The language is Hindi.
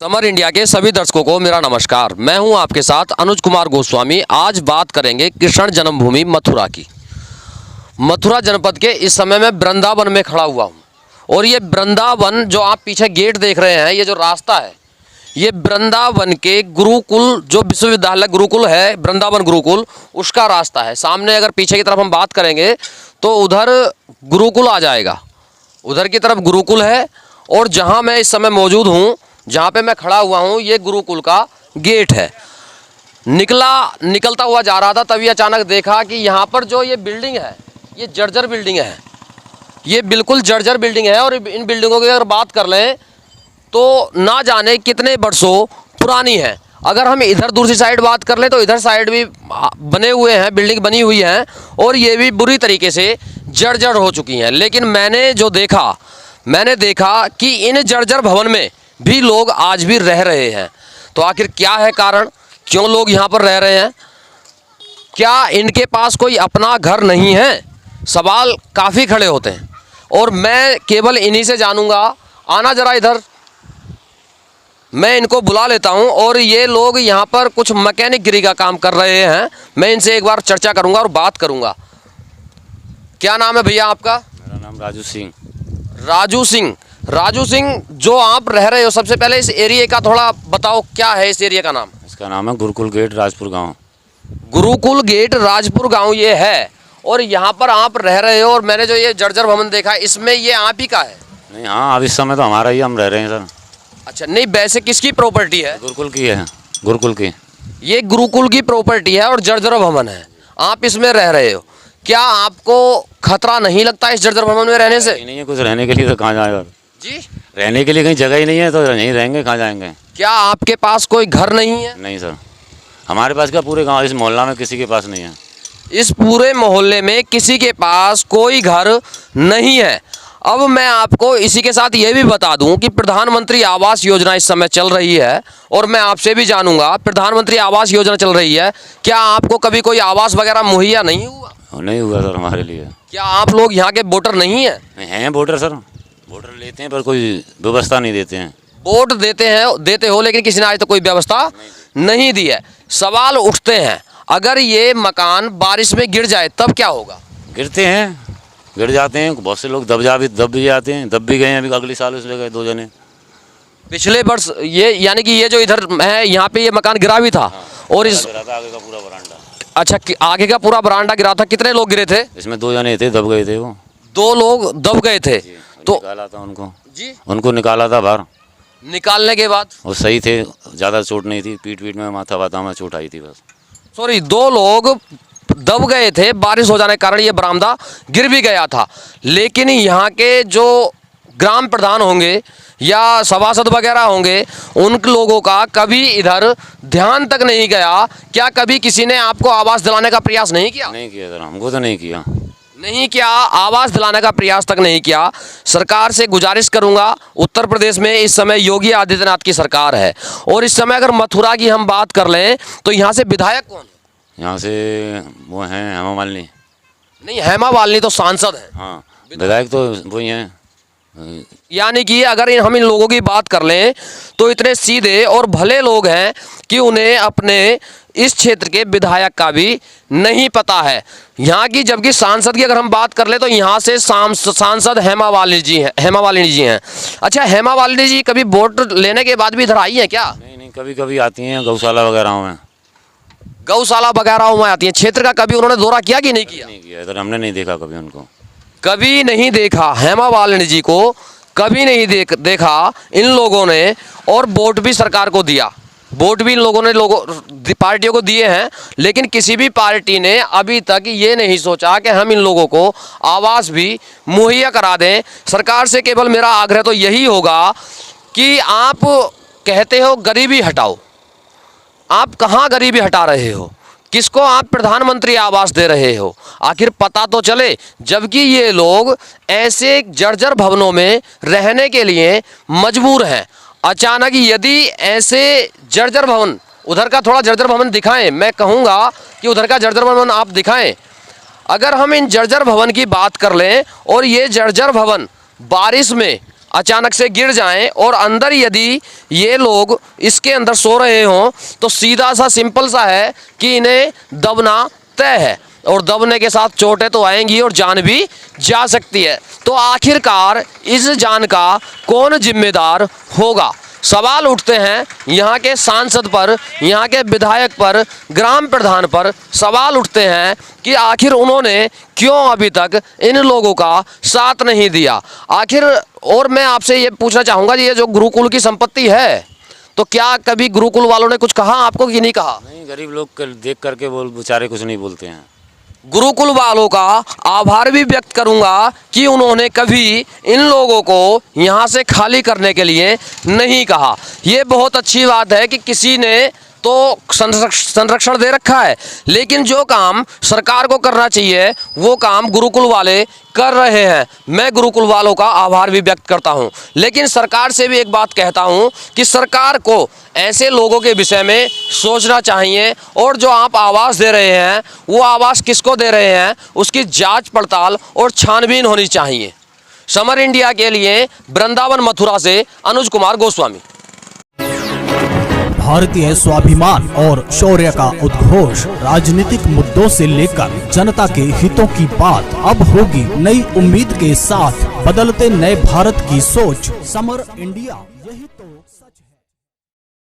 समर इंडिया के सभी दर्शकों को मेरा नमस्कार। मैं हूं आपके साथ अनुज कुमार गोस्वामी। आज बात करेंगे कृष्ण जन्मभूमि मथुरा की। मथुरा जनपद के इस समय मैं वृंदावन में खड़ा हुआ हूं और ये वृंदावन जो आप पीछे गेट देख रहे हैं, ये जो रास्ता है, ये वृंदावन के गुरुकुल जो विश्वविद्यालय गुरुकुल है, वृंदावन गुरुकुल, उसका रास्ता है। सामने अगर पीछे की तरफ हम बात करेंगे तो उधर गुरुकुल आ जाएगा, उधर की तरफ गुरुकुल है। और जहाँ मैं इस समय मौजूद हूँ, जहाँ पे मैं खड़ा हुआ हूँ, ये गुरुकुल का गेट है। निकलता हुआ जा रहा था, तभी अचानक देखा कि यहाँ पर जो ये बिल्डिंग है, ये जर्जर बिल्डिंग है, ये बिल्कुल जर्जर बिल्डिंग है। और इन बिल्डिंगों की अगर बात कर लें तो ना जाने कितने वर्षों पुरानी है। अगर हम इधर दूसरी साइड बात कर लें तो इधर साइड भी बने हुए हैं, बिल्डिंग बनी हुई हैं और ये भी बुरी तरीके से जर्जर हो चुकी हैं। लेकिन मैंने देखा कि इन जर्जर भवन में भी लोग आज भी रह रहे हैं। तो आखिर क्या है कारण, क्यों लोग यहाँ पर रह रहे हैं? क्या इनके पास कोई अपना घर नहीं है? सवाल काफ़ी खड़े होते हैं और मैं केवल इन्हीं से जानूंगा। आना जरा इधर, मैं इनको बुला लेता हूं। और ये लोग यहाँ पर कुछ मैकेनिक गिरी का काम कर रहे हैं। मैं इनसे एक बार चर्चा करूंगा और बात करूंगा। क्या नाम है भैया आपका? मेरा नाम राजू सिंह। राजू सिंह, जो आप रह रहे हो, सबसे पहले इस एरिया का थोड़ा बताओ, क्या है इस एरिया का नाम? इसका नाम है गुरुकुल गेट राजपुर गांव। गुरुकुल गेट राजपुर गांव ये है और यहाँ पर आप रह रहे हो। और मैंने जो ये जर्जर भवन देखा, इसमें ये आप ही का है? नहीं, हाँ, अब इस समय तो हमारा ही, हम रह रहे हैं सर। अच्छा, नहीं, वैसे किसकी प्रॉपर्टी है? गुरुकुल की है, गुरुकुल की। ये गुरुकुल की प्रॉपर्टी है और जर्जर भवन है, आप इसमें रह रहे हो। क्या आपको खतरा नहीं लगता इस जर्जर भवन में रहने से? नहीं है कुछ रहने के लिए, तो कहाँ जाएगा जी? रहने के लिए कहीं जगह ही नहीं है, तो यहीं रहेंगे, कहाँ जाएंगे। क्या आपके पास कोई घर नहीं है? नहीं सर, हमारे पास क्या, पूरे गांव, इस मोहल्ला में किसी के पास नहीं है। इस पूरे मोहल्ले में किसी के पास कोई घर नहीं है। अब मैं आपको इसी के साथ ये भी बता दूं कि प्रधानमंत्री आवास योजना इस समय चल रही है और मैं आपसे भी जानूंगा, प्रधानमंत्री आवास योजना चल रही है, क्या आपको कभी कोई आवास वगैरह मुहैया नहीं हुआ? नहीं हुआ सर हमारे लिए। क्या आप लोग यहाँ के वोटर नहीं हैं? हैं वोटर सर, वोटर लेते हैं पर कोई व्यवस्था नहीं देते हैं। वोट देते हो, लेकिन किसी ने आज तक कोई व्यवस्था नहीं दी है। सवाल उठते हैं, अगर ये मकान बारिश में गिर जाए तब क्या होगा? गिरते हैं, गिर जाते हैं, बहुत से लोग दब भी जाते हैं, दब भी गए हैं। अभी अगले साल उसमें गए 2 जने पिछले वर्ष। ये यानी कि ये जो इधर है, यहाँ पे ये मकान गिरा भी था। हाँ, और इस गिरा था आगे का पूरा बरामदा। अच्छा, आगे का पूरा बरामदा गिरा था। कितने लोग गिरे थे? इसमें 2 जने थे, दब गए थे वो। 2 लोग दब गए थे। तो निकाला था उनको जी, उनको निकाला था बाहर। निकालने के बाद वो सही थे, ज़्यादा चोट नहीं थी, पीठ में, माथा वाथा में चोट आई थी बस। सॉरी, 2 लोग दब गए थे, बारिश हो जाने के कारण ये बरामदा गिर भी गया था। लेकिन यहाँ के जो ग्राम प्रधान होंगे या सभासद वगैरह होंगे, उन लोगों का कभी इधर ध्यान तक नहीं गया। क्या कभी किसी ने आपको आवास दिलाने का प्रयास नहीं किया? नहीं किया सर, हमको तो नहीं किया। नहीं किया, आवास दिलाने का प्रयास तक नहीं किया। सरकार से गुजारिश करूंगा, उत्तर प्रदेश में इस समय योगी आदित्यनाथ की सरकार है और इस समय अगर मथुरा की हम बात कर लें तो यहाँ से विधायक कौन है? यहाँ से वो हैं हेमा मालिनी। नहीं, हेमा मालिनी तो सांसद है। हाँ, विधायक तो वही हैं। यानी कि अगर हम इन लोगों की बात कर लें तो इतने सीधे और भले लोग हैं कि उन्हें अपने इस क्षेत्र के विधायक का भी नहीं पता है यहाँ की। जबकि सांसद की अगर हम बात कर ले तो यहाँ से सांसद हेमा मालिनी जी हैं। अच्छा, हेमा मालिनी जी कभी वोट लेने के बाद भी इधर आई हैं क्या? नहीं, कभी कभी आती हैं गौशाला वगैरह में। गौशाला वगैरह में आती हैं। क्षेत्र का कभी उन्होंने दौरा किया कि नहीं किया? नहीं किया इधर, हमने नहीं देखा कभी उनको। कभी नहीं देखा हेमा मालिनी जी को, कभी नहीं देखा इन लोगों ने। और वोट भी सरकार को दिया, वोट भी इन लोगों ने पार्टियों को दिए हैं। लेकिन किसी भी पार्टी ने अभी तक ये नहीं सोचा कि हम इन लोगों को आवास भी मुहैया करा दें। सरकार से केवल मेरा आग्रह तो यही होगा कि आप कहते हो गरीबी हटाओ, आप कहाँ गरीबी हटा रहे हो? किसको आप प्रधानमंत्री आवास दे रहे हो? आखिर पता तो चले। जबकि ये लोग ऐसे जर्जर भवनों में रहने के लिए मजबूर हैं। अचानक यदि ऐसे जर्जर भवन, उधर का थोड़ा जर्जर भवन दिखाएं, मैं कहूँगा कि उधर का जर्जर भवन आप दिखाएं। अगर हम इन जर्जर भवन की बात कर लें और ये जर्जर भवन बारिश में अचानक से गिर जाएं और अंदर यदि ये लोग इसके अंदर सो रहे हों तो सीधा सा सिंपल सा है कि इन्हें दबना तय है, और दबने के साथ चोटें तो आएंगी और जान भी जा सकती है। तो आखिरकार इस जान का कौन जिम्मेदार होगा? सवाल उठते हैं यहाँ के सांसद पर, यहाँ के विधायक पर, ग्राम प्रधान पर सवाल उठते हैं कि आखिर उन्होंने क्यों अभी तक इन लोगों का साथ नहीं दिया आखिर। और मैं आपसे ये पूछना चाहूँगा, ये जो गुरुकुल की संपत्ति है, तो क्या कभी गुरुकुल वालों ने कुछ कहा आपको कि नहीं कहा? नहीं, गरीब लोग देख करके बोल बेचारे कुछ नहीं बोलते हैं। गुरुकुल वालों का आभार भी व्यक्त करूंगा कि उन्होंने कभी इन लोगों को यहाँ से खाली करने के लिए नहीं कहा। ये बहुत अच्छी बात है कि किसी ने तो संरक्षण दे रखा है, लेकिन जो काम सरकार को करना चाहिए वो काम गुरुकुल वाले कर रहे हैं। मैं गुरुकुल वालों का आभार भी व्यक्त करता हूं, लेकिन सरकार से भी एक बात कहता हूं कि सरकार को ऐसे लोगों के विषय में सोचना चाहिए, और जो आप आवाज़ दे रहे हैं वो आवाज़ किसको दे रहे हैं उसकी जांच पड़ताल और छानबीन होनी चाहिए। समर इंडिया के लिए वृंदावन मथुरा से अनुज कुमार गोस्वामी। भारतीय स्वाभिमान और शौर्य का उद्घोष, राजनीतिक मुद्दों से लेकर जनता के हितों की बात अब होगी नई उम्मीद के साथ। बदलते नए भारत की सोच, समर इंडिया यही